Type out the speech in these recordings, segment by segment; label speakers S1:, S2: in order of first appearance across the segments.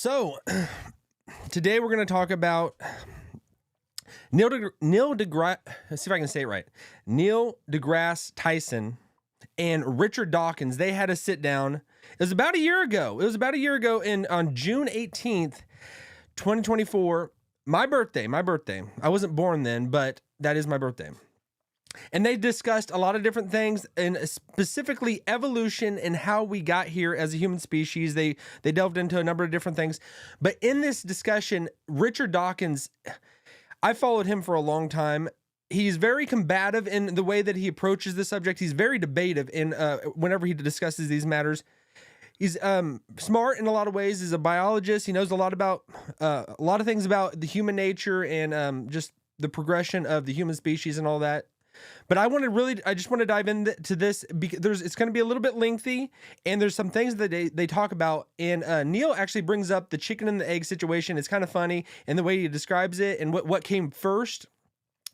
S1: So today we're going to talk about Neil deGrasse. Let's see if I can say it right. Neil deGrasse Tyson and Richard Dawkins. They had a sit down. It was about a year ago. On June 18th, 2024. My birthday. I wasn't born then, but that is my birthday. And they discussed a lot of different things, and specifically evolution and how we got here as a human species. They delved into a number of different things. But in this discussion, Richard Dawkins, I followed him for a long time. He's very combative in the way that he approaches the subject. He's very debative in whenever he discusses these matters. He's smart in a lot of ways. He's a biologist. He knows a lot of things about the human nature and just the progression of the human species and all that. But I just want to dive into this because it's going to be a little bit lengthy, and there's some things that they talk about. And Neil actually brings up the chicken and the egg situation. It's kind of funny in the way he describes it and what came first.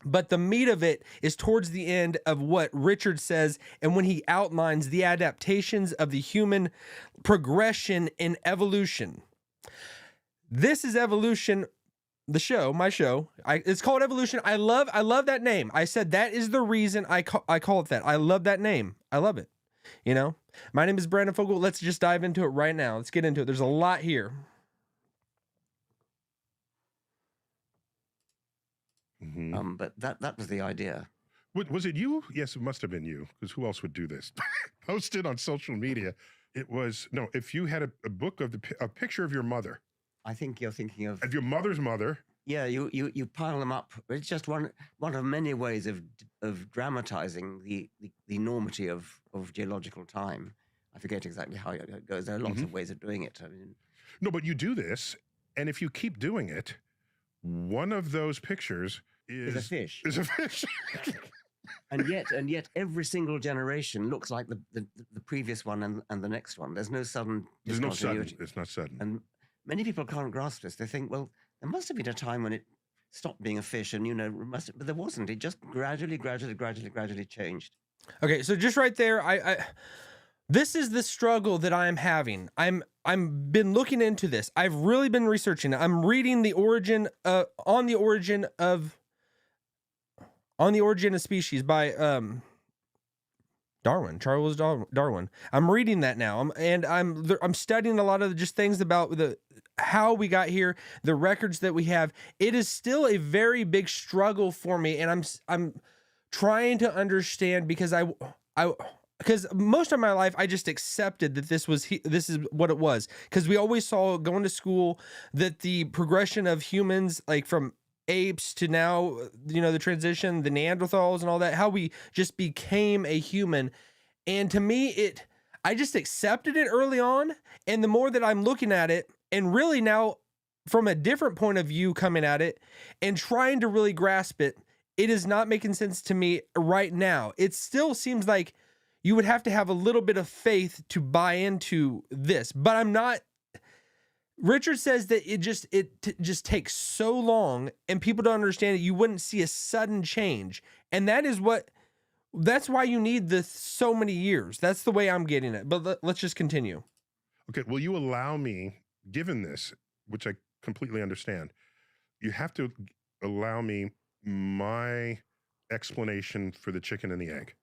S1: But the meat of it is towards the end of what Richard says, and when he outlines the adaptations of the human progression in evolution. This is Evolution. The show, my show, it's called Evolution. I love that name. I said that is the reason I call it that. I love that name. I love it. You know, my name is Brandon Fogel. Let's just dive into it right now. Let's get into it. There's a lot here.
S2: Mm-hmm. But that was the idea.
S3: Was it you? Yes, it must have been you, because who else would do this? Posted on social media. It was, no, if you had a book of a picture of your mother.
S2: I think you're thinking of
S3: your mother's mother.
S2: Yeah, you pile them up. It's just one of many ways of dramatizing the enormity of geological time. I forget exactly how it goes. There are lots of ways of doing it. I mean,
S3: no, but you do this, and if you keep doing it, one of those pictures is
S2: a fish.
S3: Is a fish.
S2: and yet, every single generation looks like the previous one and the next one. There's no sudden.
S3: There's no sudden. It's not sudden.
S2: And many people can't grasp this. They think, well, there must have been a time when it stopped being a fish, and but there wasn't. It just gradually changed.
S1: Okay, so just right there, I this is the struggle that I'm having. I'm been looking into this. I've really been researching it. I'm reading the origin on the origin of species by Charles Darwin. I'm reading that now. I'm studying a lot of just things about how we got here, the records that we have. It is still a very big struggle for me, and I'm trying to understand because because most of my life I just accepted that this is what it was, because we always saw going to school that the progression of humans, like from apes to now, the transition, the Neanderthals and all that, how we just became a human. And to me, I just accepted it early on. And the more that I'm looking at it, and really now from a different point of view coming at it and trying to really grasp it, it is not making sense to me right now. It still seems like you would have to have a little bit of faith to buy into this, but I'm not. Richard says that it just takes so long, and people don't understand it. You wouldn't see a sudden change, and that's why you need so many years. That's the way I'm getting it. But let's just continue.
S3: Okay, will you allow me, given this, which I completely understand, you have to allow me my explanation for the chicken and the egg.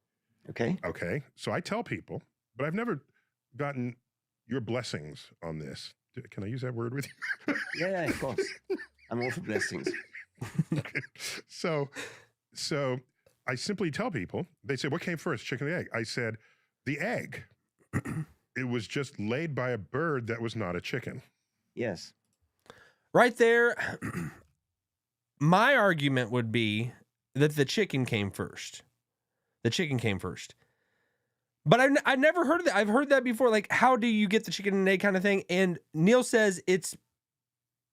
S2: Okay.
S3: Okay. So I tell people, but I've never gotten your blessings on this. Can I use that word with you?
S2: Yeah, of course. I'm all for blessings.
S3: Okay. So I simply tell people, they say, what came first, chicken or the egg? I said, the egg. It was just laid by a bird that was not a chicken.
S2: Yes.
S1: Right there, my argument would be that the chicken came first. The chicken came first. But I've never heard of that. I've heard that before. Like, how do you get the chicken and egg kind of thing? And Neil says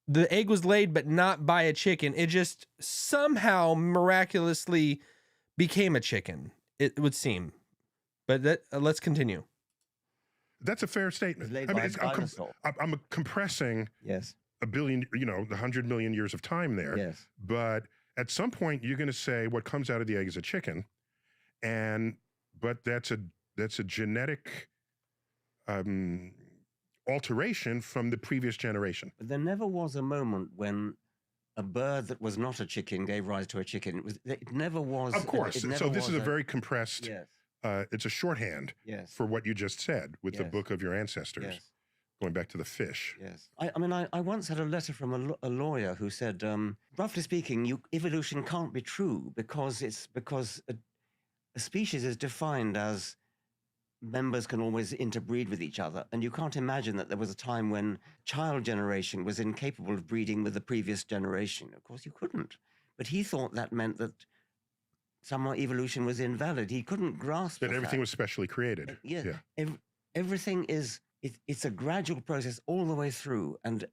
S1: the egg was laid, but not by a chicken. It just somehow miraculously became a chicken, it would seem. But let's continue.
S3: That's a fair statement.
S2: I mean,
S3: I'm compressing a billion, 100 million years of time there.
S2: Yes.
S3: But at some point, you're going to say what comes out of the egg is a chicken. But that's a genetic alteration from the previous generation.
S2: But there never was a moment when a bird that was not a chicken gave rise to a chicken. It never was.
S3: Of course.
S2: It never
S3: So this
S2: was
S3: is a very compressed,
S2: Yes.
S3: it's a shorthand
S2: Yes.
S3: for what you just said with the
S2: Yes.
S3: book of your ancestors,
S2: Yes.
S3: going back to the fish.
S2: Yes. I mean, I once had a letter from a lawyer who said, roughly speaking, evolution can't be true because a species is defined as members can always interbreed with each other. And you can't imagine that there was a time when child generation was incapable of breeding with the previous generation. Of course, you couldn't. But he thought that meant that somehow evolution was invalid. He couldn't grasp
S3: That
S2: the
S3: everything
S2: fact.
S3: was specially created.
S2: Yeah.
S3: Yeah.
S2: Everything is, it's a gradual process all the way through. And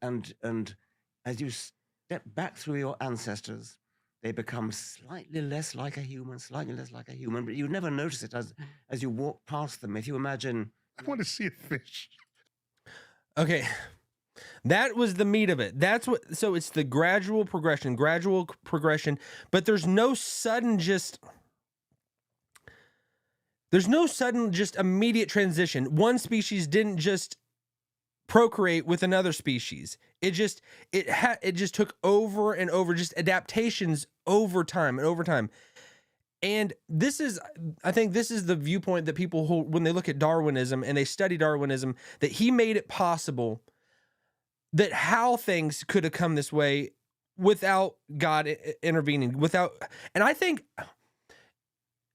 S2: as you step back through your ancestors, they become slightly less like a human, but you never notice it as you walk past them. If you imagine...
S3: I want to see a fish.
S1: Okay. That was the meat of it. That's what, so it's the gradual progression, but there's no sudden just immediate transition. One species didn't just procreate with another species. It just took over and over, just adaptations over time. And I think this is the viewpoint that people hold when they look at Darwinism and they study Darwinism, that he made it possible that how things could have come this way without God intervening, and I think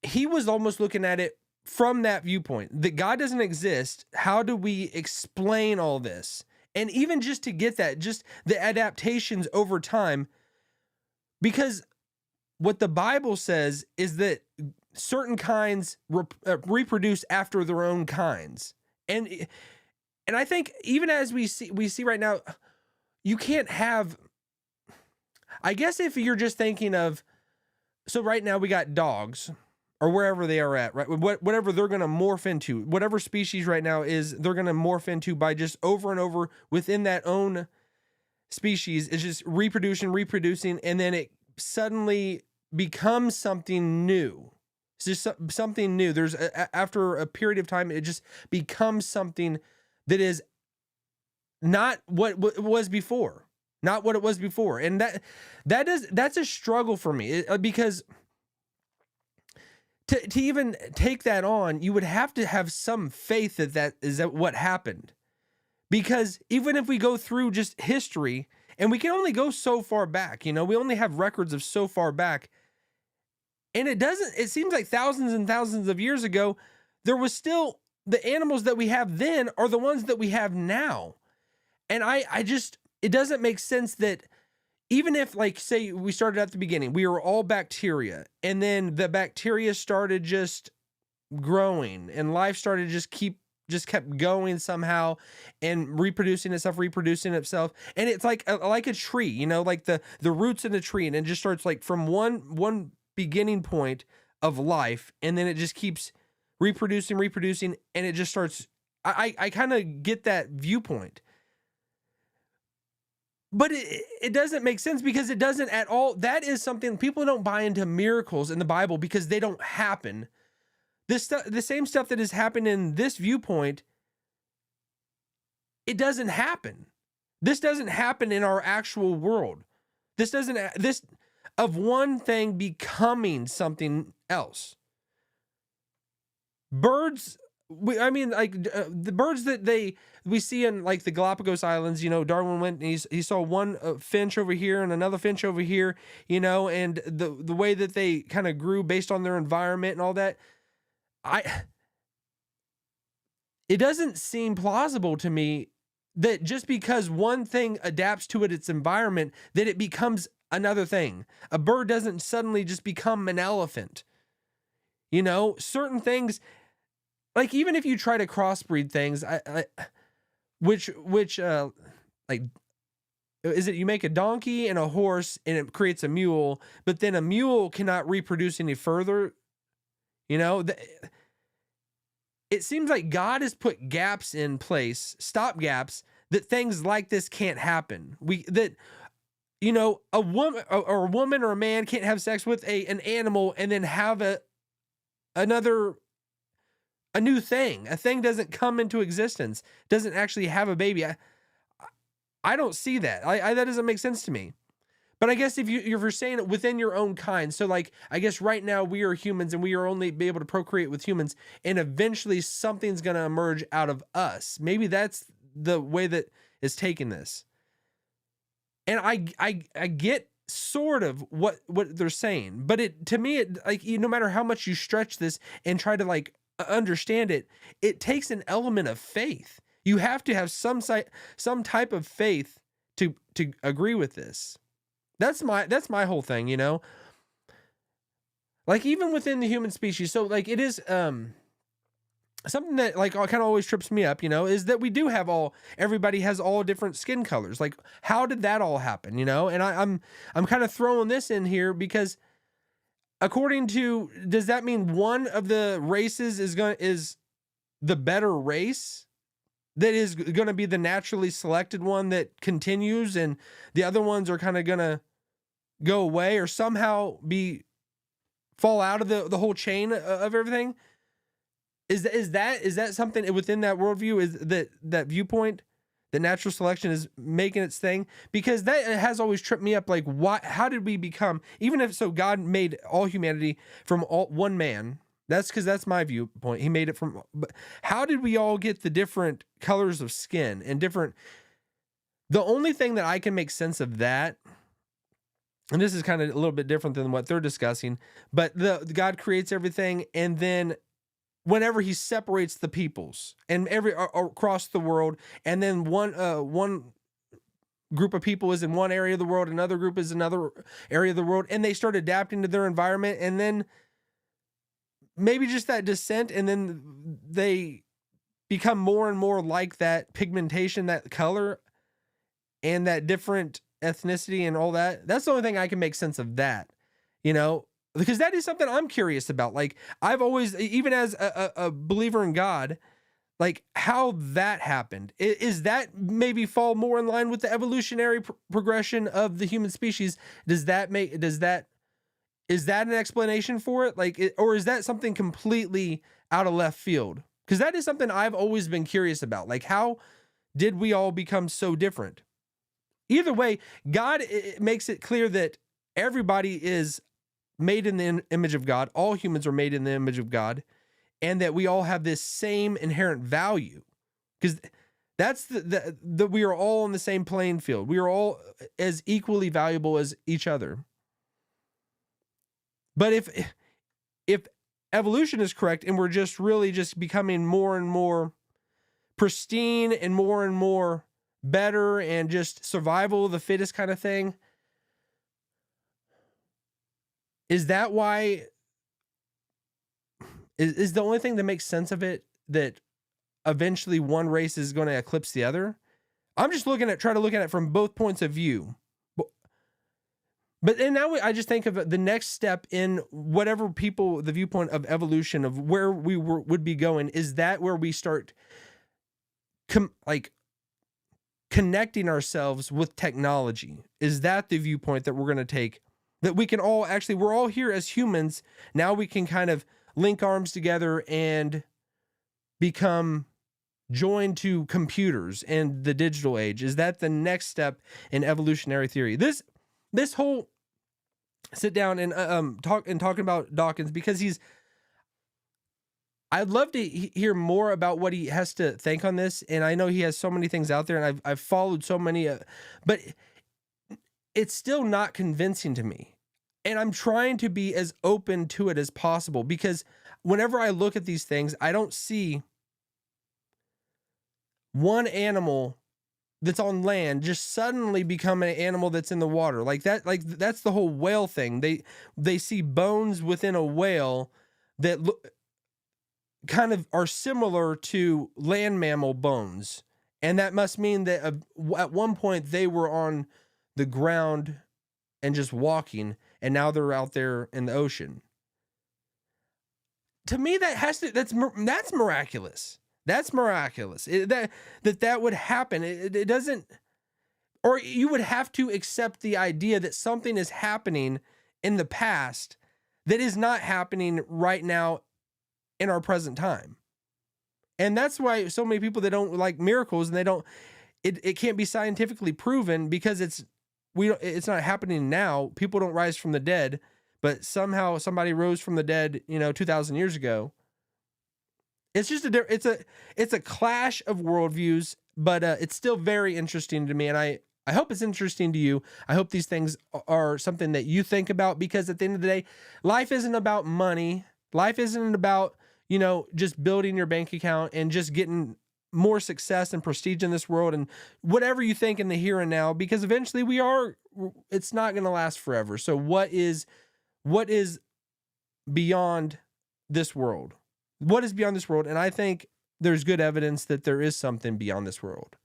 S1: he was almost looking at it from that viewpoint, that God doesn't exist. How do we explain all this? And even just to get that, just the adaptations over time, because what the Bible says is that certain kinds reproduce after their own kinds. And I think even as we see right now, you can't have, I guess if you're just thinking of, so right now we got dogs, or wherever they are at, right? Whatever they're going to morph into, whatever species right now is, they're going to morph into by just over and over within that own species. It's just reproducing, and then it suddenly becomes something new. It's just something new. There's after a period of time, it just becomes something that is not what it was before, and that's a struggle for me, because to even take that on, you would have to have some faith that is what happened. Because even if we go through just history, and we can only go so far back, we only have records of so far back. And it seems like thousands and thousands of years ago, there was still, the animals that we have then are the ones that we have now. And it doesn't make sense that even if, like, say we started at the beginning, we were all bacteria, and then the bacteria started just growing, and life started just kept going somehow, and reproducing itself. And it's like a tree, like the roots in a tree, and it just starts like from one beginning point of life, and then it just keeps reproducing, and it just starts. I kind of get that viewpoint. But it doesn't make sense, because it doesn't at all. That is something people don't buy into miracles in the Bible because they don't happen. The same stuff that has happened in this viewpoint, it doesn't happen. This doesn't happen in our actual world. This of one thing becoming something else. Birds, the birds that we see in like the Galapagos Islands, Darwin went and he saw one finch over here and another finch over here, and the way that they kind of grew based on their environment and all that. It doesn't seem plausible to me that just because one thing adapts to its environment, that it becomes another thing. A bird doesn't suddenly just become an elephant. Certain things, like even if you try to crossbreed things, which like, is it you make a donkey and a horse and it creates a mule, but then a mule cannot reproduce any further? It seems like God has put gaps in place, stop gaps, that things like this can't happen. A woman or a man can't have sex with an animal and then have another a new thing. A thing doesn't come into existence, doesn't actually have a baby. I don't see that. That doesn't make sense to me. But I guess if you're saying it within your own kind, so like, I guess right now we are humans and we are only be able to procreate with humans, and eventually something's going to emerge out of us. Maybe that's the way that is taking this. And I get sort of what they're saying, but to me, like, no matter how much you stretch this and try to like understand it, it takes an element of faith. You have to have some type of faith to agree with this. That's my whole thing, you know? Like, even within the human species. So like, it is something that like kind of always trips me up, you know, is that we do have everybody has all different skin colors. Like, how did that all happen, you know? And I'm kind of throwing this in here because according to, does that mean one of the races is the better race? That is going to be the naturally selected one that continues, and the other ones are kind of going to go away or somehow fall out of the whole chain of everything. Is that something within that worldview? Is that viewpoint that natural selection is making its thing? Because that has always tripped me up. Like, how did we become, even if so God made all humanity from one man. That's because that's my viewpoint. He made it from, but how did we all get the different colors of skin and different? The only thing that I can make sense of that, and this is kind of a little bit different than what they're discussing, but the God creates everything, and then whenever he separates the peoples and across the world, and then one group of people is in one area of the world, another group is another area of the world, and they start adapting to their environment, and then maybe just that descent, and then they become more and more like that pigmentation, that color, and that different ethnicity and all that. That's the only thing I can make sense of that, you know, because that is something I'm curious about. Like, I've always, even as a believer in God, like how that happened. Is that maybe fall more in line with the evolutionary progression of the human species? Is that an explanation for it? Like, or is that something completely out of left field? Because that is something I've always been curious about. Like, how did we all become so different? Either way, God makes it clear that everybody is made in the image of God. All humans are made in the image of God, and that we all have this same inherent value. Because that's we are all on the same playing field. We are all as equally valuable as each other. But if evolution is correct and we're just really just becoming more and more pristine and more better and just survival of the fittest kind of thing, is that why is the only thing that makes sense of it that eventually one race is going to eclipse the other? I'm just try to look at it from both points of view. But and now I just think of the next step in whatever the viewpoint of evolution of where we would be going. Is that where we start connecting ourselves with technology? Is that the viewpoint that we're going to take? That we can all we're all here as humans. Now we can kind of link arms together and become joined to computers and the digital age. Is that the next step in evolutionary theory? This whole sit down and talking about Dawkins, because I'd love to hear more about what he has to think on this. And I know he has so many things out there, and I've followed so many, but it's still not convincing to me. And I'm trying to be as open to it as possible, because whenever I look at these things, I don't see one animal that's on land just suddenly become an animal that's in the water. Like that's the whole whale thing. They see bones within a whale that kind of are similar to land mammal bones. And that must mean that at one point they were on the ground and just walking, and now they're out there in the ocean. To me, that's miraculous. That's miraculous. That would happen. It doesn't, or you would have to accept the idea that something is happening in the past that is not happening right now in our present time. And that's why so many people that don't like miracles and they don't, it can't be scientifically proven because it's not happening now. People don't rise from the dead, but somehow somebody rose from the dead, 2,000 years ago. It's just it's a clash of worldviews, but it's still very interesting to me. And I hope it's interesting to you. I hope these things are something that you think about, because at the end of the day, life isn't about money. Life isn't about, just building your bank account and just getting more success and prestige in this world and whatever you think in the here and now, because eventually it's not going to last forever. So what is beyond this world? What is beyond this world? And I think there's good evidence that there is something beyond this world.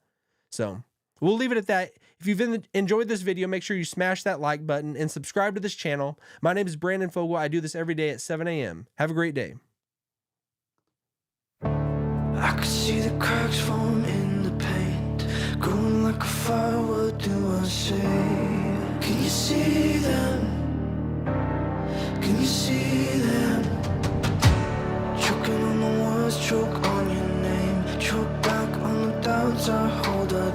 S1: So we'll leave it at that. If you've enjoyed this video, make sure you smash that like button and subscribe to this channel. My name is Brandon Fogel. I do this every day at 7 a.m. Have a great day.
S4: I could see the cracks form in the paint, growing like a fire. What do I say? Can you see them? Can you see them? Choking on the words, choke on your name, choke back on the doubts I hold. I